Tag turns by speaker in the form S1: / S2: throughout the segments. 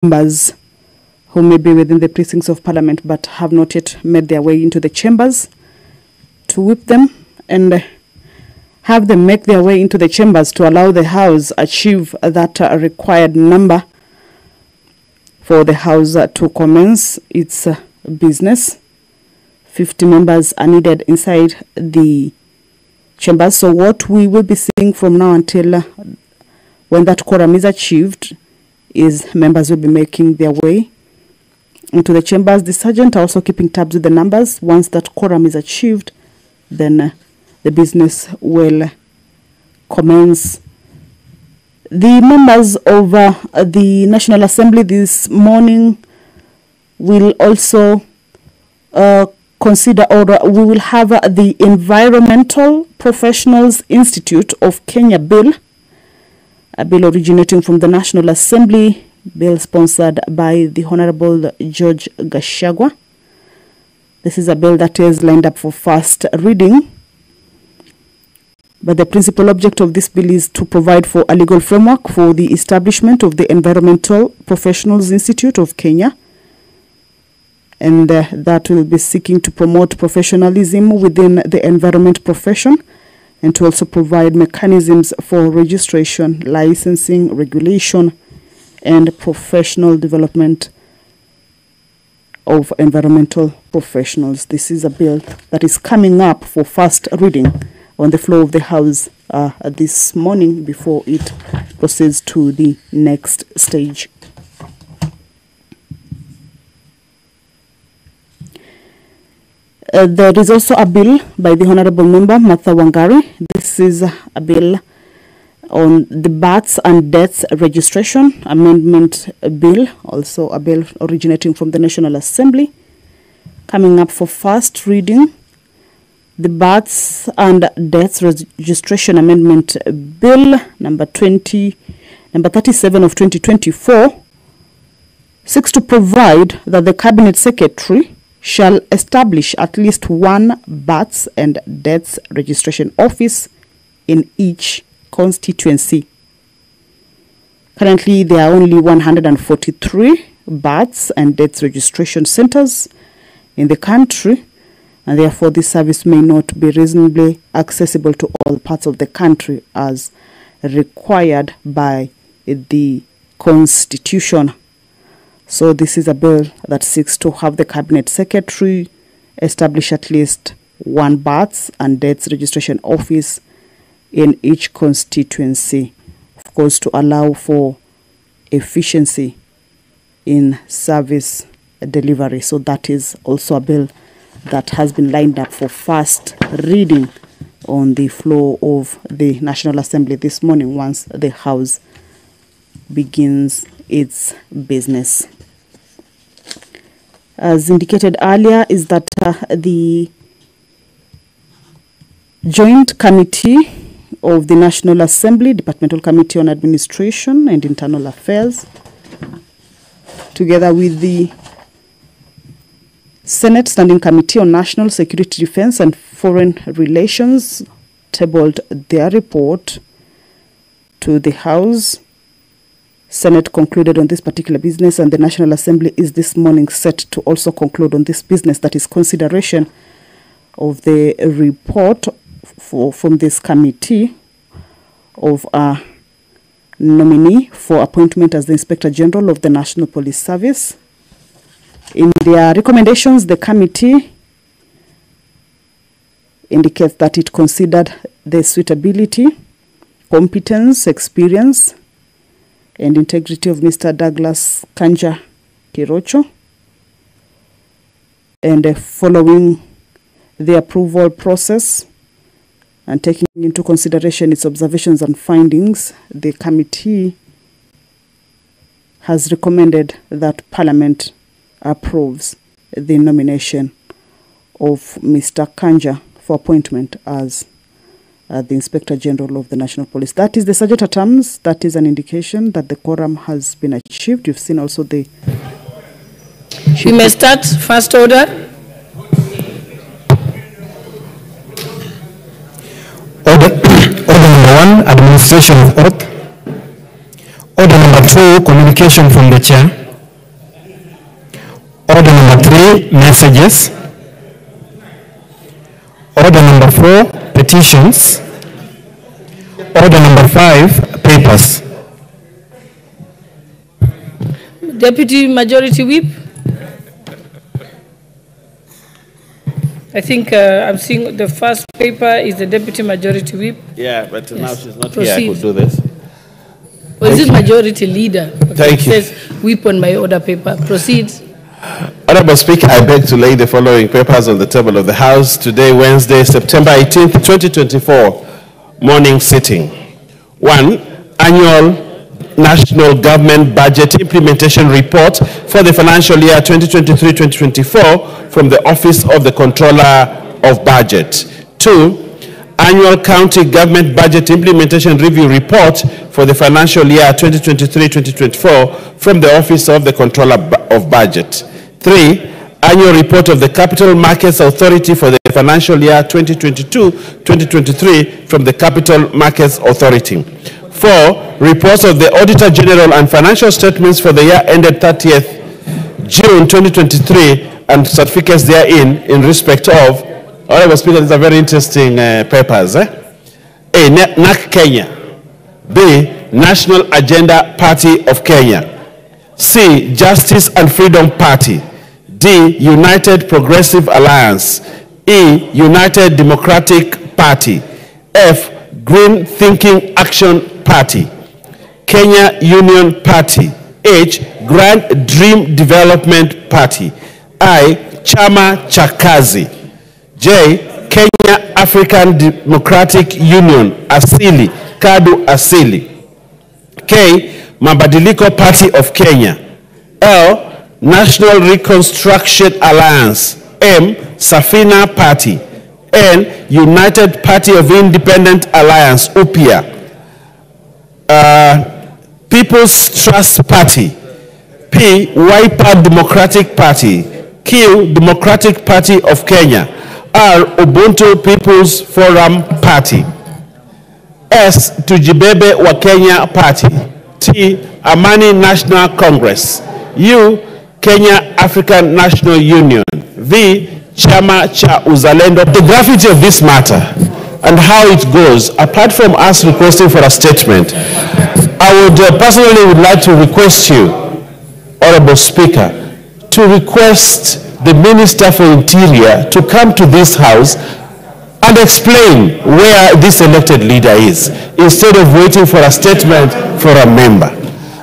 S1: members who may be within the precincts of Parliament but have not yet made their way into the chambers, to whip them and have them make their way into the chambers to allow the House achieve that required number for the House to commence its business. 50 members are needed inside the chambers. So what we will be seeing from now until when that quorum is achieved is members will be making their way into the chambers. The sergeant are also keeping tabs with the numbers. Once that quorum is achieved, then the business will commence. The members of the National Assembly this morning will also consider, or we will have the Environmental Professionals Institute of Kenya bill, a bill originating from the National Assembly, bill sponsored by the Honorable George Gachagua. This is a bill that is lined up for first reading. But the principal object of this bill is to provide for a legal framework for the establishment of the Environmental Professionals Institute of Kenya. And that will be seeking to promote professionalism within the environment profession and to also provide mechanisms for registration, licensing, regulation, and professional development of environmental professionals. This is a bill that is coming up for first reading on the floor of the House this morning before it proceeds to the next stage. There is also a bill by the Honorable Member Martha Wangari. This is a bill on the births and deaths registration amendment bill, also a bill originating from the National Assembly, coming up for first reading. The births and deaths registration amendment bill number 37 of 2024 seeks to provide that the Cabinet Secretary shall establish at least one births and deaths registration office in each constituency. Currently, there are only 143 births and deaths registration centers in the country, and therefore this service may not be reasonably accessible to all parts of the country as required by the Constitution. So this is a bill that seeks to have the Cabinet Secretary establish at least one births and deaths registration office in each constituency, of course, to allow for efficiency in service delivery. So that is also a bill that has been lined up for first reading on the floor of the National Assembly this morning once the House begins its business. As indicated earlier, is that the Joint Committee of the National Assembly, Departmental Committee on Administration and Internal Affairs, together with the Senate Standing Committee on National Security, Defense and Foreign Relations, tabled their report to the House. Senate concluded on this particular business, and the National Assembly is this morning set to also conclude on this business, that is consideration of the report from this committee of a nominee for appointment as the Inspector General of the National Police Service. In their recommendations, the committee indicates that it considered the suitability, competence, experience, and integrity of Mr. Douglas Kanja Kirocho, and following the approval process and taking into consideration its observations and findings, the committee has recommended that Parliament approves the nomination of Mr. Kanja for appointment as the Inspector General of the National Police. That is the Sergeant at Arms. That is an indication that the quorum has been achieved. You've seen also the...
S2: We may start. First order.
S3: Order number 1, administration of oath. Order number 2, communication from the chair. Order number 3, messages. Order number 4, petitions. Order number 5, papers.
S2: Deputy Majority Whip. I think I'm seeing the first paper is the Deputy Majority Whip.
S4: Yeah, but now she's not
S2: Proceed.
S4: here. I could do this.
S2: Or is it Majority Leader? Okay,
S4: Thank you.
S2: It says whip on my order paper. Proceed.
S4: Honorable Speaker, I beg to lay the following papers on the table of the House today, Wednesday, September 18th, 2024, morning sitting. 1. Annual National Government Budget Implementation Report for the financial year 2023-2024 from the Office of the Controller of Budget. 2. Annual County Government Budget Implementation Review Report for the financial year 2023-2024 from the Office of the Controller of Budget. 3. Annual Report of the Capital Markets Authority for the financial year 2022-2023 from the Capital Markets Authority. 4. Reports of the Auditor General and financial statements for the year ended 30th June 2023 and certificates therein in respect of. Honorable Speaker, these are very interesting papers. A. NAC Kenya. B. National Agenda Party of Kenya. C. Justice and Freedom Party. D. United Progressive Alliance. E. United Democratic Party. F. Green Thinking Action Party. Kenya Union Party. H. Grand Dream Development Party. I. Chama cha Kazi. J. Kenya African Democratic Union. Asili. Kadu Asili. K. Mabadiliko Party of Kenya. L. National Reconstruction Alliance. M. Safina Party. N. United Party of Independent Alliance, UPIA. People's Trust Party. P. Wiper Democratic Party. Q. Democratic Party of Kenya. R. Ubuntu People's Forum Party. S. Tujibebe wa Kenya Party. T. Amani National Congress. U. Kenya African National Union. V. Chama cha Uzalendo. The gravity of this matter and how it goes, apart from us requesting for a statement, I would personally would like to request you, Honorable Speaker, to request the Minister for Interior to come to this House and explain where this elected leader is, instead of waiting for a statement for a member.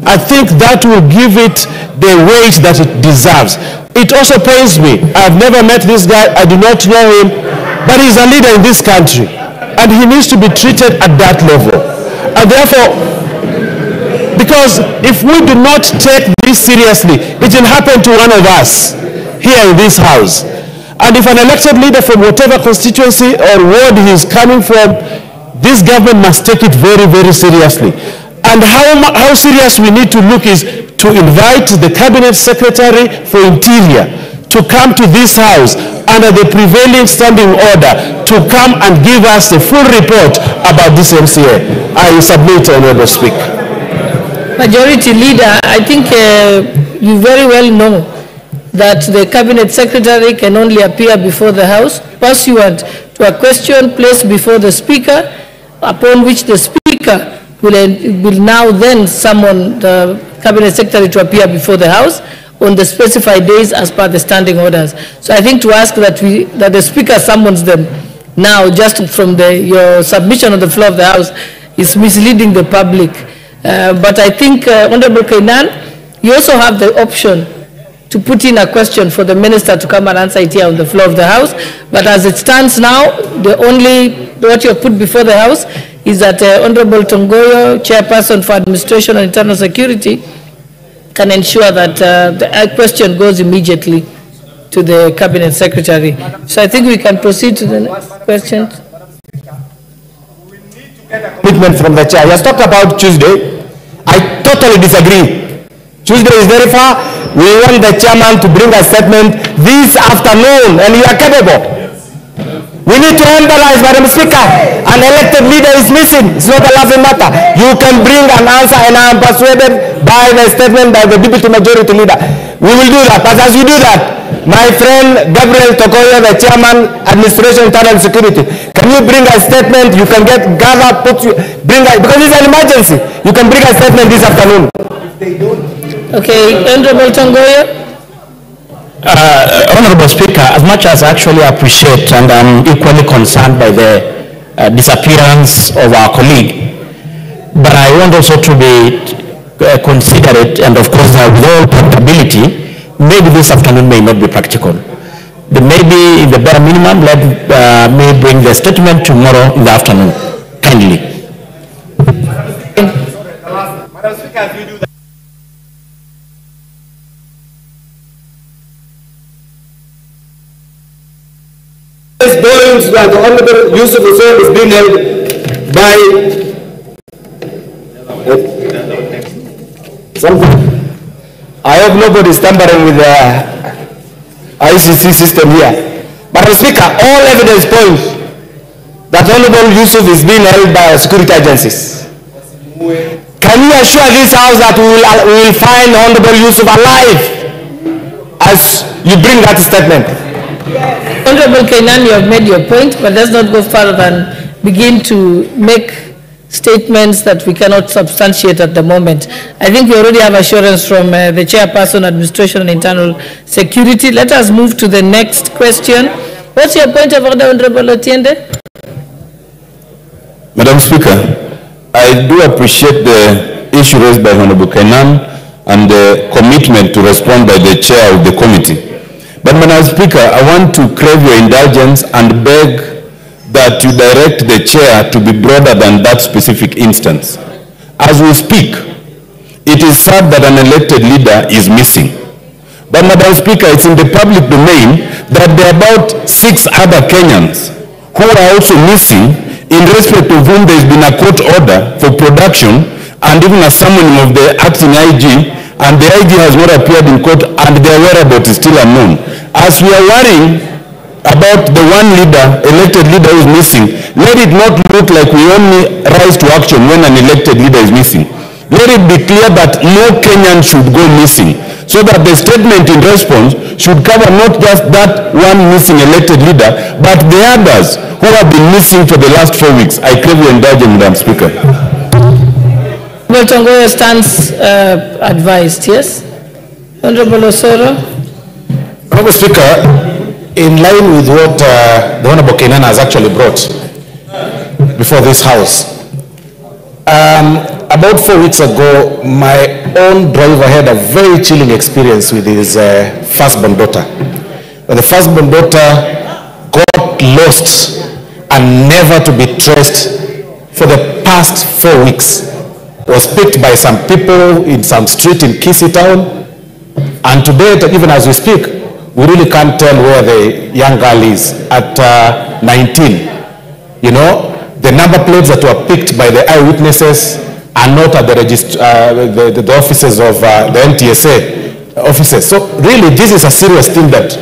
S4: I think that will give it the weight that it deserves. It also pains me. I've never met this guy. I do not know him. But he's a leader in this country. And he needs to be treated at that level. And therefore, because if we do not take this seriously, it will happen to one of us here in this House. And if an elected leader from whatever constituency or ward he is coming from, this government must take it very, very seriously. And how serious we need to look is to invite the Cabinet Secretary for Interior to come to this House under the prevailing standing order to come and give us a full report about this MCA. I submit, Honorable Speaker.
S2: Majority Leader, I think you very well know that the Cabinet Secretary can only appear before the House pursuant to a question placed before the Speaker, upon which the Speaker will now then summon the Cabinet Secretary to appear before the House on the specified days as per the standing orders. So I think to ask that the Speaker summons them now, just from your submission on the floor of the House, is misleading the public. But I think, Honorable Kainan, you also have the option to put in a question for the Minister to come and answer it here on the floor of the House. But as it stands now, what you have put before the House is that Honorable Tongoyo, Chairperson for Administration and Internal Security, can ensure that the question goes immediately to the Cabinet Secretary. So I think we can proceed to the next question.
S3: Commitment from the chair. He has talked about Tuesday. I totally disagree. Tuesday is very far. We want the chairman to bring a statement this afternoon, and you are capable. We need to analyze, Madam Speaker. An elected leader is missing. It's not a laughing matter. You can bring an answer, and I am persuaded by the statement by the deputy majority leader. We will do that. But as you do that, my friend Gabriel Tokoyo, the chairman, administration, internal security, can you bring a statement? You can gather, because it's an emergency. You can bring a statement this afternoon. If they don't.
S2: Okay, Honorable Tongoyo.
S5: Honorable Speaker, as much as I actually appreciate and I'm equally concerned by the disappearance of our colleague, but I want also to be considerate, and of course with all practicability, maybe this afternoon may not be practical. But maybe in the bare minimum, let me bring the statement tomorrow in the afternoon, kindly.
S3: Madam Speaker, if you do that. Volumes that the Honorable Yusuf Hussain is being held by something. I hope nobody is tampering with the ICC system here. Madam Speaker, all evidence points that Honorable Yusuf is being held by security agencies. Can you assure this House that we will find Honorable Yusuf alive as you bring that statement?
S2: Honorable Kainan, you have made your point, but let's not go further than begin to make statements that we cannot substantiate at the moment. I think we already have assurance from the Chairperson, Administration and Internal Security. Let us move to the next question. What's your point of order, Honorable Otiende?
S4: Madam Speaker, I do appreciate the issue raised by Honorable Kainan and the commitment to respond by the Chair of the committee. But Madam Speaker, I want to crave your indulgence and beg that you direct the chair to be broader than that specific instance. As we speak, it is sad that an elected leader is missing. But Madam Speaker, it's in the public domain that there are about 6 other Kenyans who are also missing, in respect of whom there has been a court order for production and even a summoning of the acting IG, and the IG has not appeared in court and their whereabouts is still unknown. As we are worrying about the one leader, elected leader who is missing, let it not look like we only rise to action when an elected leader is missing. Let it be clear that no Kenyan should go missing, so that the statement in response should cover not just that one missing elected leader, but the others who have been missing for the last 4 weeks. I crave your indulgence, Madam Speaker.
S2: Well, Tongoyo stands advised, yes? Honorable Osoro.
S6: Honorable Speaker, in line with what the Honorable Kainan has actually brought before this House, about 4 weeks ago, my own driver had a very chilling experience with his firstborn daughter. The firstborn daughter got lost and never to be traced for the past 4 weeks. Was picked by some people in some street in Kisii town, and today, even as we speak, we really can't tell where the young girl is at 19. You know, the number plates that were picked by the eyewitnesses are not at the offices of the NTSA offices. So really, this is a serious thing that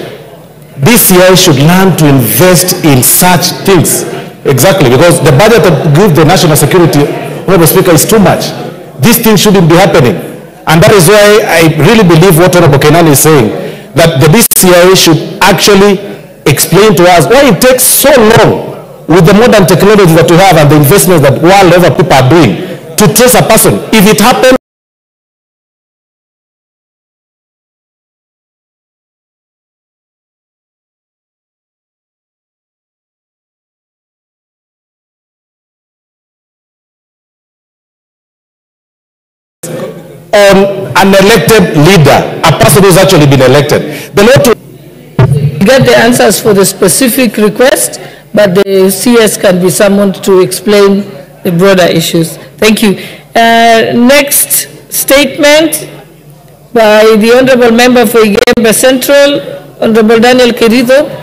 S6: DCI should learn to invest in such things. Exactly, because the budget that gives the national security, Honorable Speaker, is too much. This thing shouldn't be happening. And that is why I really believe what Honorable Kainan is saying, that the DCI should actually explain to us why it takes so long with the modern technology that we have and the investments that world over people are doing to trace a person. If it happens, on an elected leader, a person who's actually been elected. The law to
S2: get the answers for the specific request, but the CS can be summoned to explain the broader issues. Thank you. Next statement by the Honorable Member for Igembe Central, Honorable Daniel Carrido.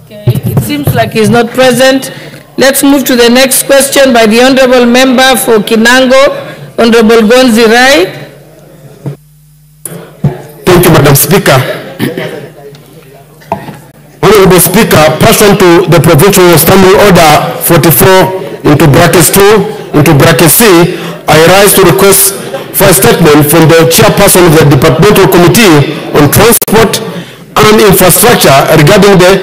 S2: It seems like he's not present. Let's move to the next question by the Honorable Member for Kinango, Honorable Gonzi Rai.
S7: Madam Speaker. Honorable Speaker, pursuant to the Provincial Standing Order 44 into brackets 2 into bracket C, I rise to request for a statement from the chairperson of the Departmental Committee on Transport and Infrastructure regarding the